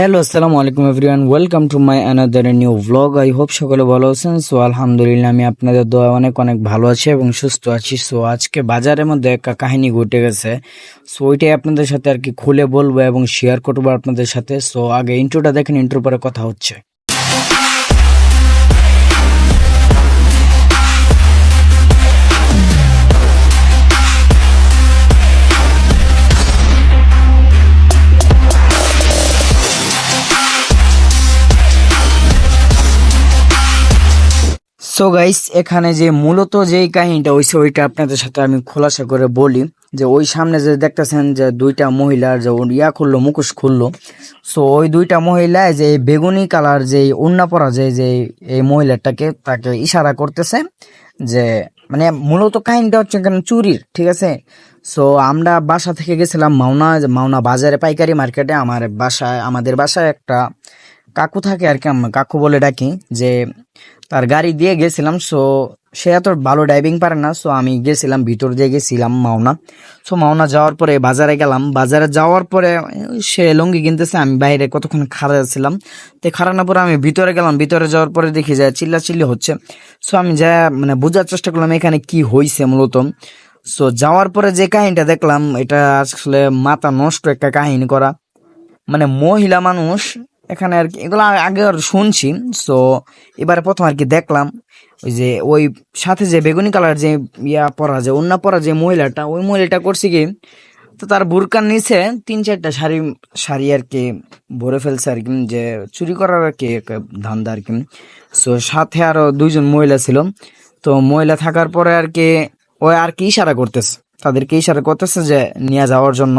Hello, আসসালামু আলাইকুম everyone, welcome to my another new vlog. I hope সকলে ভালো আছেন। সো আলহামদুলিল্লাহ, আমি আপনাদের দোয়া অনেক অনেক ভালো আছি এবং সুস্থ আছি। সো আজকে বাজারের মধ্যে একটা কাহিনী ঘটে গেছে। সো ওইটাই আপনাদের সাথে আর কি খুলে বলবো এবং শেয়ার করবো আপনাদের সাথে। সো আগে ইন্ট্রোটা দেখেন, ইন্ট্রোর পরে কথা হচ্ছে। সো গাইস, এখানে যে মূলত যেই কাহিনীটা হইছে ওইটা আপনাদের সাথে আমি খোলাসা করে বলি। যে ওই সামনে যে দেখতেছেন যে দুইটা মহিলার যে খুললো, মুখোশ খুললো। সো ওই দুইটা মহিলা যে বেগুনি কালার যে ওড়না পরা যে এই মহিলাটাকে তাকে ইশারা করতেছে যে মানে মূলত কাহিনীটা হচ্ছে এখানে চুরির, ঠিক আছে। সো আমরা বাসা থেকে গেছিলাম মাওনা বাজারে, পাইকারি মার্কেটে। আমাদের বাসায় একটা কাকু থাকে আর কি, আমরা কাকু বলে ডাকি। যে তার গাড়ি দিয়ে গেছিলাম। সো সে এত ভালো ড্রাইভিং পারে না। সো আমি গেছিলাম, ভিতর দিয়ে গেছিলাম মাওনা। সো মাওনা যাওয়ার পরে বাজারে গেলাম। বাজারে যাওয়ার পরে সে লুঙ্গি কিনতেছে, আমি বাইরে কতক্ষণ খাড়া ছিলাম। তো খাড়ানোর পরে আমি ভিতরে গেলাম। ভিতরে যাওয়ার পরে দেখি যায় চিল্লাচিল্লি হচ্ছে। সো আমি যা মানে বোঝার চেষ্টা করলাম এখানে কি হয়েছে মূলত। সো যাওয়ার পরে যে কাহিনীটা দেখলাম, এটা আসলে মাথা নষ্ট একটা কাহিনী করা। মানে মহিলা মানুষ এখানে আর কি, এগুলো আগে আর শুনছি। সো এবারে প্রথম আর কি দেখলাম। ওই সাথে যে বেগুনি কালার যে পরা, যে ওড়না পরা যে মহিলাটা, ওই মহিলাটা করছে কি, তো তার বুরকার নিচে 3-4টা শাড়ি শাড়ি আর কি ভরে ফেলছে আর কি, যে চুরি করার আর কি একটা ধান্দা আর কি। সো সাথে আরো 2জন মহিলা ছিল। তো মহিলা থাকার পরে আর কি ওই আর কি ইশারা করতেছে, তাদেরকে ইশারা করতেছে যে নিয়ে যাওয়ার জন্য।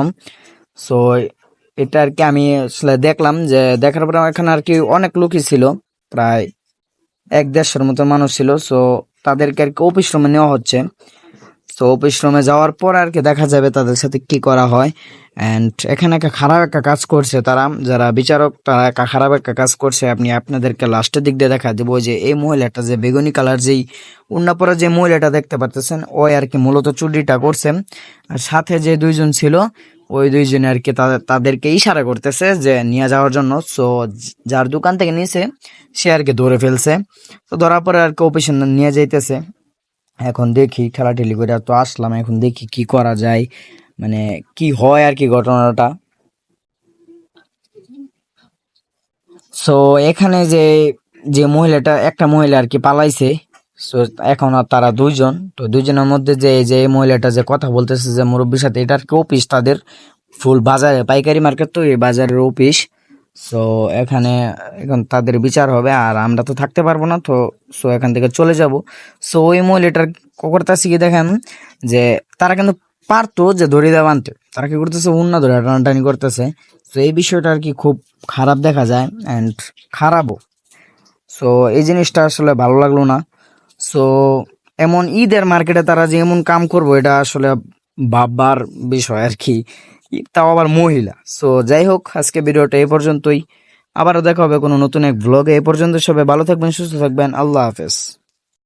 সো এটা আর কি আমি আসলে দেখলাম। যে দেখার পরে এখানে আর কি অনেক লোকই ছিল, প্রায় 1-150 মতো মানুষ ছিল। সো তাদেরকে আর কি অফিস রুমে নেওয়া হচ্ছে। তো অফিস রুমে যাওয়ার পর আর কি দেখা যাবে তাদের সাথে কি করা হয়। অ্যান্ড এখানে একটা খারাপ একটা কাজ করছে তারা, যারা বিচারক, তারা একটা খারাপ একটা কাজ করছে। আপনাদেরকে লাস্টের দিক দিয়ে দেখা দেবো। যে এই মহিলাটা যে বেগুনি কালার যেই ওড়না পরা যে মহিলাটা দেখতে পারতেছেন, ওই আর কি মূলত চুরিটা করছে। আর সাথে যে 2জন ছিল, ওই 2জনে আর কি তাদেরকে ইশারা করতেছে যে নিয়ে যাওয়ার জন্য। সো যার দোকান থেকে নিয়েছে সে আর কি ধরে ফেলছে। তো ধরার পরে আর কি অফিসে নিয়ে যাইতেছে। এখন দেখি, ঠেলাঠেলি করে তো আসলাম, এখন দেখি কি করা যায়, মানে কি হয় আর কি ঘটনাটা। সো এখানে যে যে মহিলাটা, একটা মহিলা আর কি পালাইছে। সো এখন আর তারা 2জন। তো 2জনের মধ্যে যে যে মহিলাটা যে কথা বলতেছে যে মুরব্বীর সাথে, এটা আর কি অফিস তাদের, ফুল বাজারে, পাইকারি মার্কেট তো, এই বাজারের অফিস। সো এখানে এখন তাদের বিচার হবে, আর আমরা তো থাকতে পারবো না। তো সো এখান থেকে চলে যাব। সো ওই মহিলাটার করতেছে কি দেখেন, যে তারা কিন্তু পারতো যে দড়ি দেওয়া আনতে, তারা কি করতেছে উন্না ধরে টানাটানি করতেছে। তো এই বিষয়টা আর কি খুব খারাপ দেখা যায়, অ্যান্ড খারাপও। সো এই জিনিসটা আসলে ভালো লাগলো না। সো এমন ঈদের মার্কেটে তারা যে এমন কাম করবো, এটা আসলে ভাববার বিষয় আর কি, তাও আবার মহিলা। সো যাই হোক, আজকে ভিডিওটা এই পর্যন্তই। আবারও দেখা হবে কোনো নতুন এক ব্লগে। এই পর্যন্ত সবাই ভালো থাকবেন, সুস্থ থাকবেন। আল্লাহ হাফেজ।